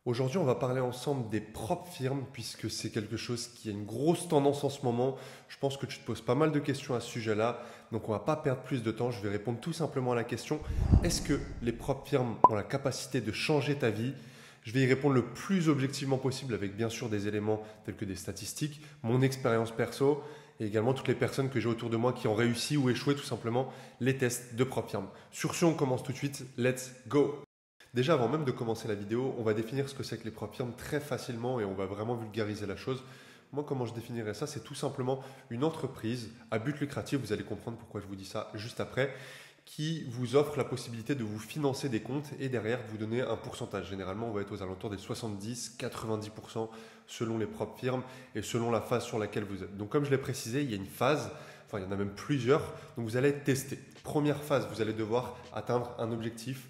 Aujourd'hui, on va parler ensemble des propres firmes, puisque c'est quelque chose qui a une grosse tendance en ce moment. Je pense que tu te poses pas mal de questions à ce sujet-là, donc on va pas perdre plus de temps. Je vais répondre tout simplement à la question, est-ce que les propres firmes ont la capacité de changer ta vie? Je vais y répondre le plus objectivement possible avec bien sûr des éléments tels que des statistiques, mon expérience perso et également toutes les personnes que j'ai autour de moi qui ont réussi ou échoué tout simplement les tests de propres firmes. Sur ce, on commence tout de suite. Let's go! Déjà, avant même de commencer la vidéo, on va définir ce que c'est que les propres firmes très facilement et on va vraiment vulgariser la chose. Moi, comment je définirais ça? C'est tout simplement une entreprise à but lucratif, vous allez comprendre pourquoi je vous dis ça juste après, qui vous offre la possibilité de vous financer des comptes et derrière vous donner un pourcentage. Généralement, on va être aux alentours des 70-90% selon les propres firmes et selon la phase sur laquelle vous êtes. Donc, comme je l'ai précisé, il y a une phase, enfin, il y en a même plusieurs, donc vous allez être testé. Première phase, vous allez devoir atteindre un objectif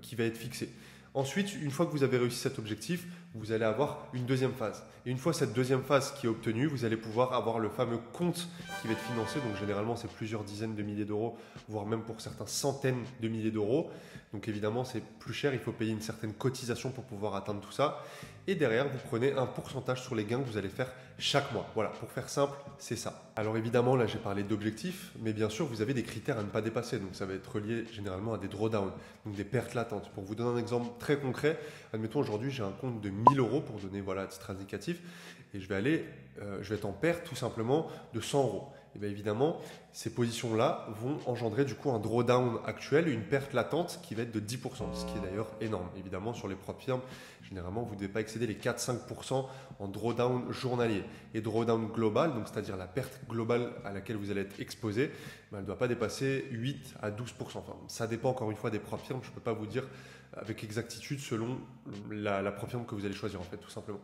qui va être fixé. Ensuite, une fois que vous avez réussi cet objectif, vous allez avoir une deuxième phase. Et une fois cette deuxième phase qui est obtenue, vous allez pouvoir avoir le fameux compte qui va être financé. Donc généralement, c'est plusieurs dizaines de milliers d'euros, voire même pour certains centaines de milliers d'euros. Donc évidemment, c'est plus cher, il faut payer une certaine cotisation pour pouvoir atteindre tout ça. Et derrière, vous prenez un pourcentage sur les gains que vous allez faire chaque mois. Voilà, pour faire simple, c'est ça. Alors évidemment, là, j'ai parlé d'objectifs, mais bien sûr, vous avez des critères à ne pas dépasser. Donc ça va être relié généralement à des drawdowns, donc des pertes latentes. Pour vous donner un exemple très concret, admettons aujourd'hui, j'ai un compte de 1000 euros pour donner voilà, à titre indicatif, et je vais être en perte tout simplement de 100 euros. Et bien évidemment, ces positions-là vont engendrer du coup un drawdown actuel, une perte latente qui va être de 10%, ce qui est d'ailleurs énorme. Évidemment, sur les propres firmes, généralement, vous ne devez pas excéder les 4-5% en drawdown journalier. Et drawdown global, donc c'est-à-dire la perte globale à laquelle vous allez être exposé, elle ne doit pas dépasser 8 à 12%. Enfin, ça dépend encore une fois des propres firmes, je ne peux pas vous dire avec exactitude selon la propre firme que vous allez choisir en fait, tout simplement.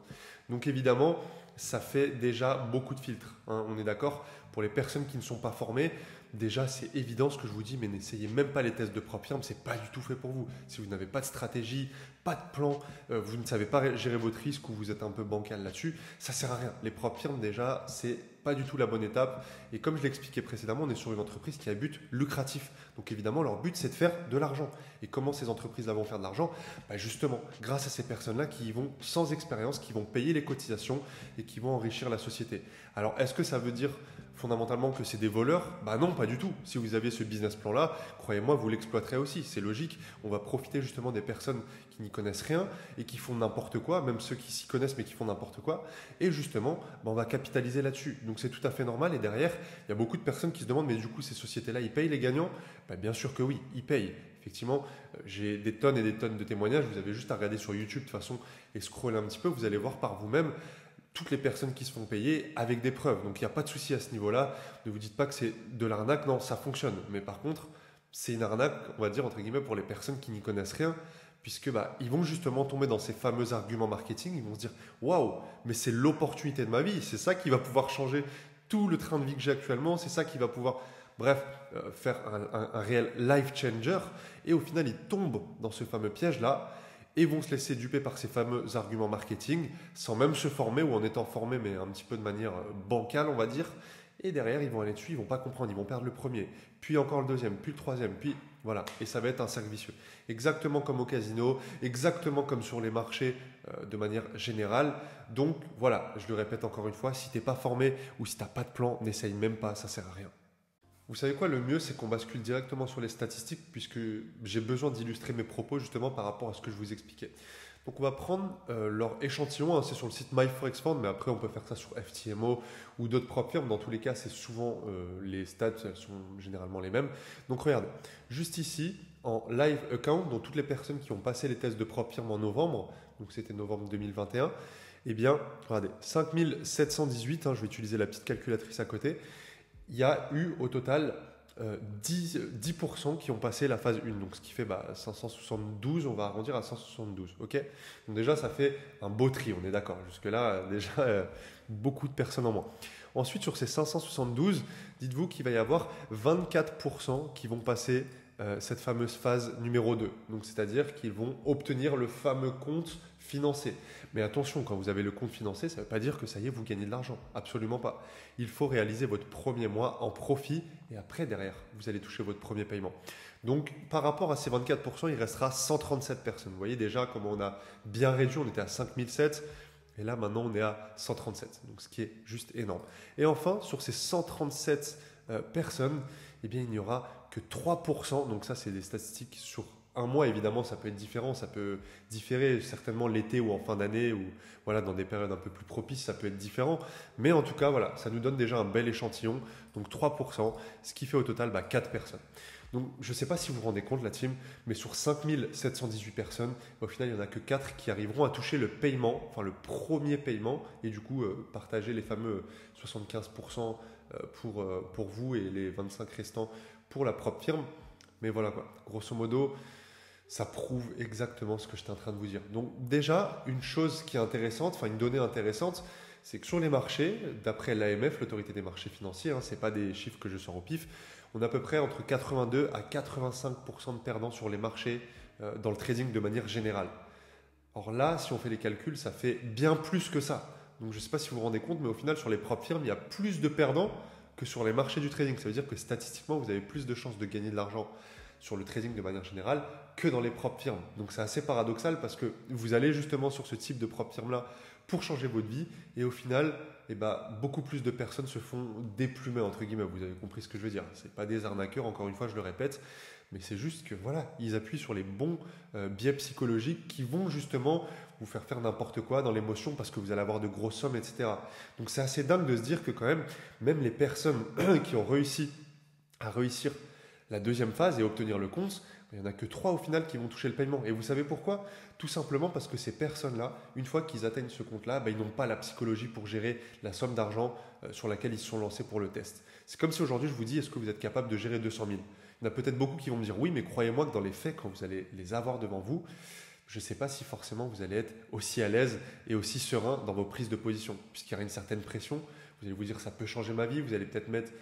Donc évidemment, ça fait déjà beaucoup de filtres, hein, on est d'accord. Pour les personnes qui ne sont pas formées, déjà c'est évident ce que je vous dis, mais n'essayez même pas les tests de propre firme, c'est pas du tout fait pour vous. Si vous n'avez pas de stratégie, pas de plan, vous ne savez pas gérer votre risque ou vous êtes un peu bancal là-dessus, ça sert à rien. Les propres firmes déjà, c'est pas du tout la bonne étape. Et comme je l'ai expliqué précédemment, on est sur une entreprise qui a but lucratif. Donc évidemment, leur but, c'est de faire de l'argent. Et comment ces entreprises-là vont faire de l'argent? Justement, grâce à ces personnes-là qui y vont sans expérience, qui vont payer les cotisations et qui vont enrichir la société. Alors, est-ce que ça veut dire fondamentalement que c'est des voleurs? Non, pas du tout. Si vous aviez ce business plan-là, croyez-moi, vous l'exploiterez aussi. C'est logique. On va profiter justement des personnes qui n'y connaissent rien et qui font n'importe quoi, même ceux qui s'y connaissent mais qui font n'importe quoi. Et justement, on va capitaliser là-dessus. Donc c'est tout à fait normal. Et derrière, il y a beaucoup de personnes qui se demandent, mais du coup, ces sociétés-là, ils payent les gagnants? Bien sûr que oui, ils payent. Effectivement, j'ai des tonnes et des tonnes de témoignages. Vous avez juste à regarder sur YouTube de toute façon et scroller un petit peu. Vous allez voir par vous-même toutes les personnes qui se font payer avec des preuves. Donc il n'y a pas de souci à ce niveau-là. Ne vous dites pas que c'est de l'arnaque. Non, ça fonctionne. Mais par contre, c'est une arnaque, on va dire, entre guillemets, pour les personnes qui n'y connaissent rien. Puisque ils vont justement tomber dans ces fameux arguments marketing. Ils vont se dire, waouh, mais c'est l'opportunité de ma vie. C'est ça qui va pouvoir changer tout le train de vie que j'ai actuellement. C'est ça qui va pouvoir, bref, faire un réel life changer. Et au final, ils tombent dans ce fameux piège-là et vont se laisser duper par ces fameux arguments marketing sans même se former ou en étant formés, mais un petit peu de manière bancale, on va dire. Et derrière, ils vont aller dessus, ils vont pas comprendre, ils vont perdre le premier, puis encore le deuxième, puis le troisième, puis voilà. Et ça va être un cercle vicieux. Exactement comme au casino, exactement comme sur les marchés de manière générale. Donc voilà, je le répète encore une fois, si tu n'es pas formé ou si tu n'as pas de plan, n'essaye même pas, ça sert à rien. Vous savez quoi, le mieux, c'est qu'on bascule directement sur les statistiques puisque j'ai besoin d'illustrer mes propos justement par rapport à ce que je vous expliquais. Donc on va prendre leur échantillon, hein, c'est sur le site MyForexFund, mais après on peut faire ça sur FTMO ou d'autres propres firmes. Dans tous les cas, c'est souvent les stats, elles sont généralement les mêmes. Donc regardez, juste ici, en live account, donc toutes les personnes qui ont passé les tests de propre firme en novembre, donc c'était novembre 2021, eh bien, regardez, 5718, je vais utiliser la petite calculatrice à côté, il y a eu au total 10% qui ont passé la phase 1, donc ce qui fait 572, on va arrondir à 172. Ok, donc déjà, ça fait un beau tri, on est d'accord. Jusque-là, déjà, beaucoup de personnes en moins. Ensuite, sur ces 572, dites-vous qu'il va y avoir 24% qui vont passer cette fameuse phase numéro 2. Donc, c'est-à-dire qu'ils vont obtenir le fameux compte financé. Mais attention, quand vous avez le compte financé, ça ne veut pas dire que ça y est, vous gagnez de l'argent. Absolument pas. Il faut réaliser votre premier mois en profit et après, derrière, vous allez toucher votre premier paiement. Donc, par rapport à ces 24%, il restera 137 personnes. Vous voyez déjà comment on a bien réduit. On était à 5007 et là, maintenant, on est à 137. Donc, ce qui est juste énorme. Et enfin, sur ces 137 personnes, eh bien, il n'y aura que 3%. Donc, ça, c'est des statistiques sur un mois. Évidemment, ça peut être différent. Ça peut différer certainement l'été ou en fin d'année ou voilà, dans des périodes un peu plus propices, ça peut être différent. Mais en tout cas, voilà, ça nous donne déjà un bel échantillon. Donc, 3%, ce qui fait au total 4 personnes. Donc, je ne sais pas si vous vous rendez compte, la team, mais sur 5718 personnes, au final, il n'y en a que 4 qui arriveront à toucher le paiement, enfin le premier paiement, et du coup, partager les fameux 75% pour vous et les 25 restants pour la propre firme. Mais voilà quoi, grosso modo, ça prouve exactement ce que j'étais en train de vous dire. Donc déjà, une chose qui est intéressante, enfin une donnée intéressante, c'est que sur les marchés, d'après l'AMF, l'autorité des marchés financiers, ce n'est pas des chiffres que je sors au pif, on a à peu près entre 82 à 85% de perdants sur les marchés dans le trading de manière générale. Or là, si on fait les calculs, ça fait bien plus que ça. Donc je ne sais pas si vous vous rendez compte, mais au final, sur les propres firmes, il y a plus de perdants que sur les marchés du trading. Ça veut dire que statistiquement, vous avez plus de chances de gagner de l'argent sur le trading de manière générale que dans les propres firmes. Donc c'est assez paradoxal parce que vous allez justement sur ce type de propre firme-là pour changer votre vie et au final, beaucoup plus de personnes se font déplumer entre guillemets. Vous avez compris ce que je veux dire. Ce n'est pas des arnaqueurs, encore une fois, je le répète, mais c'est juste que voilà, ils appuient sur les bons biais psychologiques qui vont justement vous faire n'importe quoi dans l'émotion parce que vous allez avoir de grosses sommes, etc. Donc c'est assez dingue de se dire que quand même les personnes qui ont réussi à réussir la deuxième phase et obtenir le compte, il n'y en a que 3 au final qui vont toucher le paiement. Et vous savez pourquoi? Tout simplement parce que ces personnes-là, une fois qu'ils atteignent ce compte-là, ils n'ont pas la psychologie pour gérer la somme d'argent sur laquelle ils se sont lancés pour le test. C'est comme si aujourd'hui je vous dis, est-ce que vous êtes capable de gérer 200 000? Il y en a peut-être beaucoup qui vont me dire oui, mais croyez-moi que dans les faits, quand vous allez les avoir devant vous, je ne sais pas si forcément vous allez être aussi à l'aise et aussi serein dans vos prises de position, puisqu'il y aura une certaine pression. Vous allez vous dire ça peut changer ma vie, vous allez peut-être mettre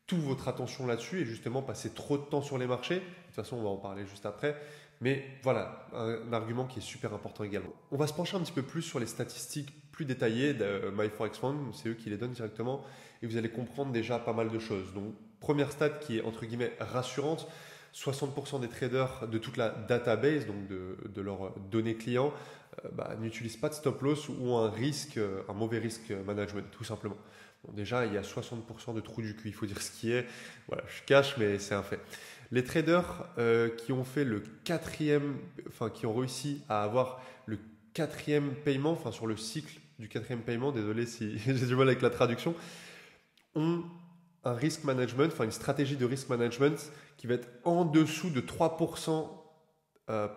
toute votre attention là-dessus et justement passer trop de temps sur les marchés. De toute façon, on va en parler juste après. Mais voilà, un argument qui est super important également. On va se pencher un petit peu plus sur les statistiques plus détaillées de MyForexFund. C'est eux qui les donnent directement et vous allez comprendre déjà pas mal de choses. Donc, première stat qui est entre guillemets rassurante, 60% des traders de toute la database, donc de leurs données clients, n'utilisent pas de stop loss ou ont un mauvais risque management, tout simplement. Bon, déjà, il y a 60% de trous du cul, il faut dire ce qui est. Voilà, je cache, mais c'est un fait. Les traders qui ont fait qui ont réussi à avoir le 4e paiement, enfin sur le cycle du 4e paiement, désolé si j'ai du mal avec la traduction, ont un risk management, enfin une stratégie de risk management qui va être en dessous de 3%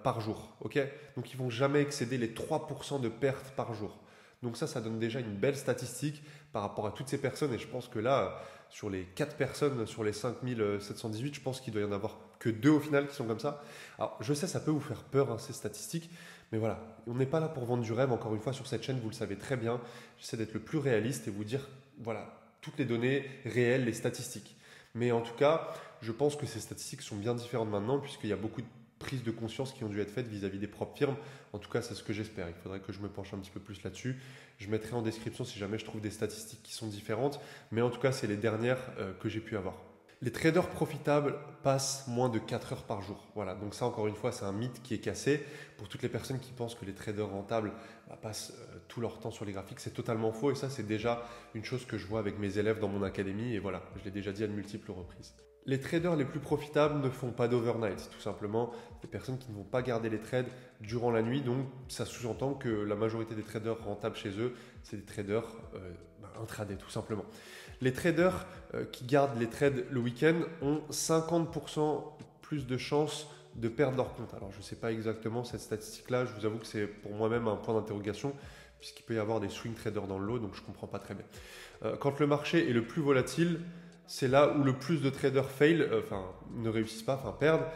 par jour. Okay, donc ils ne vont jamais excéder les 3% de pertes par jour. Donc ça donne déjà une belle statistique par rapport à toutes ces personnes. Et je pense que là, sur les 4 personnes, sur les 5718, je pense qu'il doit y en avoir que 2 au final qui sont comme ça. Alors je sais, ça peut vous faire peur, ces statistiques. Mais voilà, on n'est pas là pour vendre du rêve. Encore une fois, sur cette chaîne, vous le savez très bien. J'essaie d'être le plus réaliste et vous dire, voilà, toutes les données réelles, les statistiques. Mais en tout cas, je pense que ces statistiques sont bien différentes maintenant puisqu'il y a beaucoup de prises de conscience qui ont dû être faites vis-à-vis des propres firmes. En tout cas, c'est ce que j'espère. Il faudrait que je me penche un petit peu plus là-dessus. Je mettrai en description si jamais je trouve des statistiques qui sont différentes. Mais en tout cas, c'est les dernières que j'ai pu avoir. Les traders profitables passent moins de 4 heures par jour. Voilà, donc ça, encore une fois, c'est un mythe qui est cassé. Pour toutes les personnes qui pensent que les traders rentables passent tout leur temps sur les graphiques, c'est totalement faux. Et ça, c'est déjà une chose que je vois avec mes élèves dans mon académie. Et voilà, je l'ai déjà dit à de multiples reprises. Les traders les plus profitables ne font pas d'overnight, tout simplement. Des personnes qui ne vont pas garder les trades durant la nuit. Donc, ça sous-entend que la majorité des traders rentables chez eux, c'est des traders intraday, tout simplement. Les traders qui gardent les trades le week-end ont 50% plus de chances de perdre leur compte. Alors, je ne sais pas exactement cette statistique-là. Je vous avoue que c'est pour moi-même un point d'interrogation puisqu'il peut y avoir des swing traders dans le lot, donc je ne comprends pas très bien. Quand le marché est le plus volatile, c'est là où le plus de traders ne réussissent pas, perdent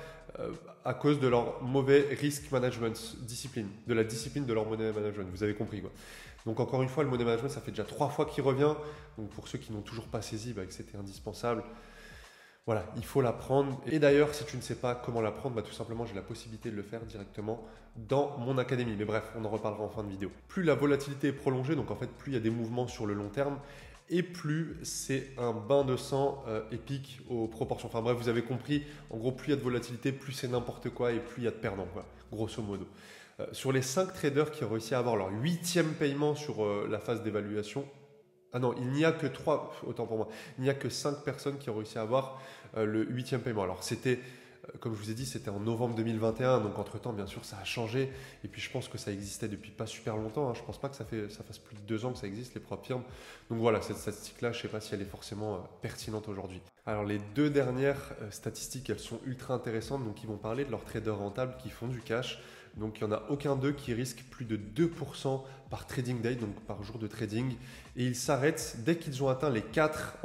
à cause de leur mauvais risk management discipline, de la discipline de leur money management. Vous avez compris quoi. Donc encore une fois, le money management, ça fait déjà 3 fois qu'il revient. Donc pour ceux qui n'ont toujours pas saisi que c'était indispensable, Voilà, il faut l'apprendre. Et d'ailleurs, si tu ne sais pas comment l'apprendre, tout simplement, j'ai la possibilité de le faire directement dans mon académie. Mais bref, on en reparlera en fin de vidéo. Plus la volatilité est prolongée, donc en fait, plus il y a des mouvements sur le long terme, et plus c'est un bain de sang épique aux proportions. Enfin bref, vous avez compris, en gros, plus il y a de volatilité, plus c'est n'importe quoi et plus il y a de perdants, quoi, grosso modo. Sur les 5 traders qui ont réussi à avoir leur 8e paiement sur la phase d'évaluation, ah non, il n'y a que 3, autant pour moi, il n'y a que 5 personnes qui ont réussi à avoir le 8e paiement. Alors c'était, comme je vous ai dit, c'était en novembre 2021, donc entre-temps, bien sûr, ça a changé. Et puis je pense que ça existait depuis pas super longtemps, hein. Je ne pense pas que ça fasse plus de 2 ans que ça existe, les propres firmes. Donc voilà, cette statistique-là, je ne sais pas si elle est forcément pertinente aujourd'hui. Alors les 2 dernières statistiques, elles sont ultra intéressantes, donc ils vont parler de leurs traders rentables qui font du cash. Donc il n'y en a aucun d'eux qui risque plus de 2% par trading day, donc par jour de trading. Et ils s'arrêtent dès qu'ils ont atteint les 4,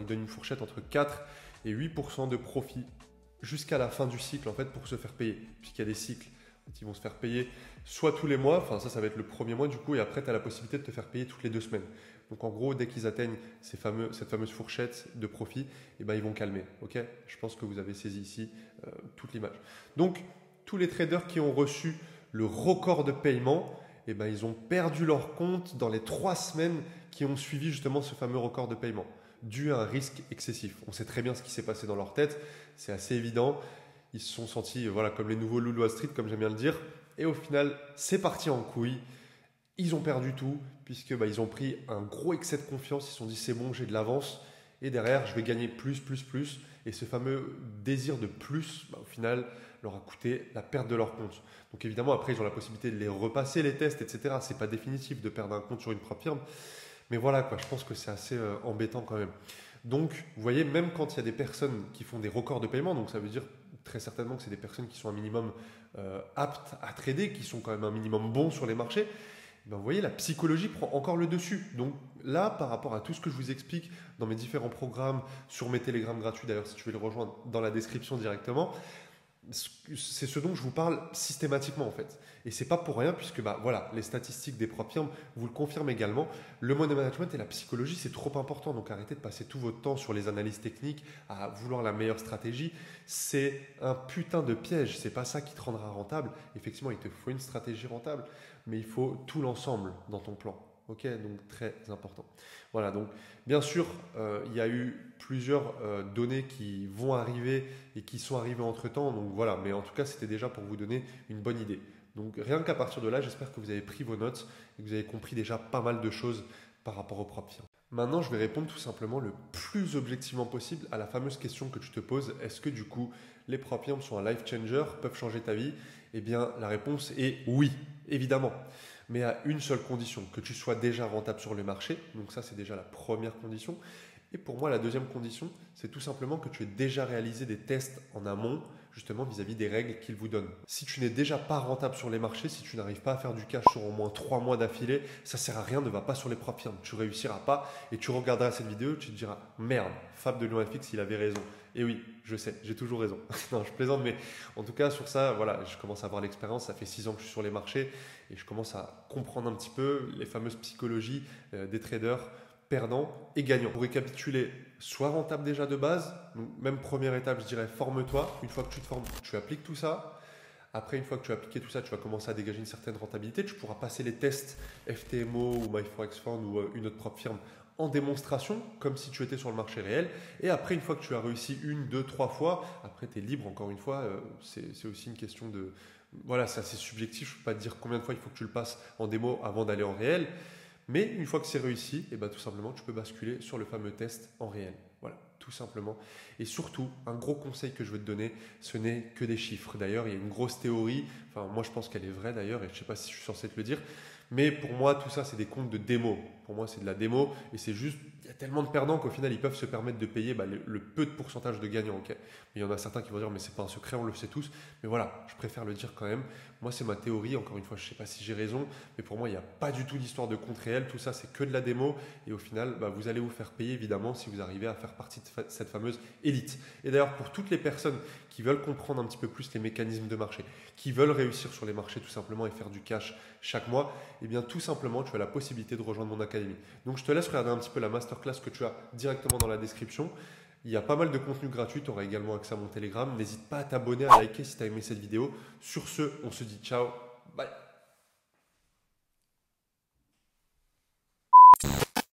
ils donnent une fourchette entre 4 et 8% de profit jusqu'à la fin du cycle en fait pour se faire payer. Puisqu'il y a des cycles qui vont se faire payer soit tous les mois, enfin ça va être le premier mois du coup, et après tu as la possibilité de te faire payer toutes les 2 semaines. Donc en gros, dès qu'ils atteignent cette fameuse fourchette de profit, ils vont calmer. Ok, je pense que vous avez saisi ici toute l'image. Donc tous les traders qui ont reçu le record de paiement, ils ont perdu leur compte dans les 3 semaines qui ont suivi justement ce fameux record de paiement, dû à un risque excessif. On sait très bien ce qui s'est passé dans leur tête, c'est assez évident. Ils se sont sentis comme les nouveaux loulous à street, comme j'aime bien le dire. Et au final, c'est parti en couille. Ils ont perdu tout, puisque ils ont pris un gros excès de confiance. Ils se sont dit, c'est bon, j'ai de l'avance. Et derrière, je vais gagner plus, plus, plus. Et ce fameux désir de plus, au final, leur a coûté la perte de leur compte. Donc évidemment, après, ils ont la possibilité de les repasser, les tests, etc. Ce n'est pas définitif de perdre un compte sur une propre firme. Mais voilà, je pense que c'est assez embêtant quand même. Donc, vous voyez, même quand il y a des personnes qui font des records de paiement, donc ça veut dire très certainement que c'est des personnes qui sont un minimum aptes à trader, qui sont quand même un minimum bons sur les marchés, vous voyez, la psychologie prend encore le dessus. Donc là, par rapport à tout ce que je vous explique dans mes différents programmes, sur mes télégrammes gratuits, d'ailleurs, si tu veux les rejoindre dans la description directement, c'est ce dont je vous parle systématiquement en fait. Et c'est pas pour rien puisque voilà, les statistiques des propres firmes vous le confirment également. Le money management et la psychologie, c'est trop important. Donc arrêtez de passer tout votre temps sur les analyses techniques à vouloir la meilleure stratégie. C'est un putain de piège. C'est pas ça qui te rendra rentable. Effectivement, il te faut une stratégie rentable, mais il faut tout l'ensemble dans ton plan. Ok, donc très important. Voilà, donc bien sûr, il y a eu plusieurs données qui vont arriver et qui sont arrivées entre-temps. Donc voilà, mais en tout cas, c'était déjà pour vous donner une bonne idée. Donc rien qu'à partir de là, j'espère que vous avez pris vos notes et que vous avez compris déjà pas mal de choses par rapport aux propres firmes. Maintenant, je vais répondre tout simplement le plus objectivement possible à la fameuse question que tu te poses. Est-ce que du coup, les propres firmes sont un life changer, peuvent changer ta vie? Eh bien, la réponse est oui, évidemment. Mais à une seule condition, que tu sois déjà rentable sur le marché. Donc ça, c'est déjà la première condition. Et pour moi, la deuxième condition, c'est tout simplement que tu aies déjà réalisé des tests en amont, justement vis-à-vis des règles qu'ils vous donnent. Si tu n'es déjà pas rentable sur les marchés, si tu n'arrives pas à faire du cash sur au moins 3 mois d'affilée, ça ne sert à rien, ne va pas sur les propres firmes. Tu ne réussiras pas et tu regarderas cette vidéo, tu te diras merde, Fab de LionFX, il avait raison. Et oui, je sais, j'ai toujours raison. Non, je plaisante, mais en tout cas, sur ça, voilà, je commence à avoir l'expérience. Ça fait 6 ans que je suis sur les marchés et je commence à comprendre un petit peu les fameuses psychologies des traders perdants et gagnants. Pour récapituler, sois rentable déjà de base. Donc, même première étape, je dirais, forme-toi. Une fois que tu te formes, tu appliques tout ça. Après, une fois que tu as appliqué tout ça, tu vas commencer à dégager une certaine rentabilité. Tu pourras passer les tests FTMO ou MyForexFund ou une autre propre firme en démonstration, comme si tu étais sur le marché réel. Et après, une fois que tu as réussi 1, 2, 3 fois, après, tu es libre, encore une fois. C'est aussi une question de... Voilà, c'est assez subjectif. Je ne peux pas te dire combien de fois il faut que tu le passes en démo avant d'aller en réel. Mais une fois que c'est réussi, tout simplement, tu peux basculer sur le fameux test en réel. Voilà, tout simplement. Et surtout, un gros conseil que je veux te donner, ce n'est que des chiffres. D'ailleurs, il y a une grosse théorie, moi je pense qu'elle est vraie d'ailleurs, et je ne sais pas si je suis censé te le dire, mais pour moi, tout ça, c'est des comptes de démo. Pour moi, c'est de la démo, et c'est juste, il y a tellement de perdants qu'au final, ils peuvent se permettre de payer le peu de pourcentage de gagnants. Okay, mais il y en a certains qui vont dire, mais c'est pas un secret, on le sait tous. Mais voilà, je préfère le dire quand même. Moi, c'est ma théorie. Encore une fois, je ne sais pas si j'ai raison, mais pour moi, il n'y a pas du tout d'histoire de compte réel. Tout ça, c'est que de la démo. Et au final, vous allez vous faire payer, évidemment, si vous arrivez à faire partie de cette fameuse élite. Et d'ailleurs, pour toutes les personnes qui veulent comprendre un petit peu plus les mécanismes de marché, qui veulent réussir sur les marchés tout simplement et faire du cash chaque mois, eh bien tout simplement, tu as la possibilité de rejoindre mon académie. Donc je te laisse regarder un petit peu la masterclass que tu as directement dans la description. Il y a pas mal de contenu gratuit, tu auras également accès à mon Telegram. N'hésite pas à t'abonner, à liker si tu as aimé cette vidéo. Sur ce, on se dit ciao, bye.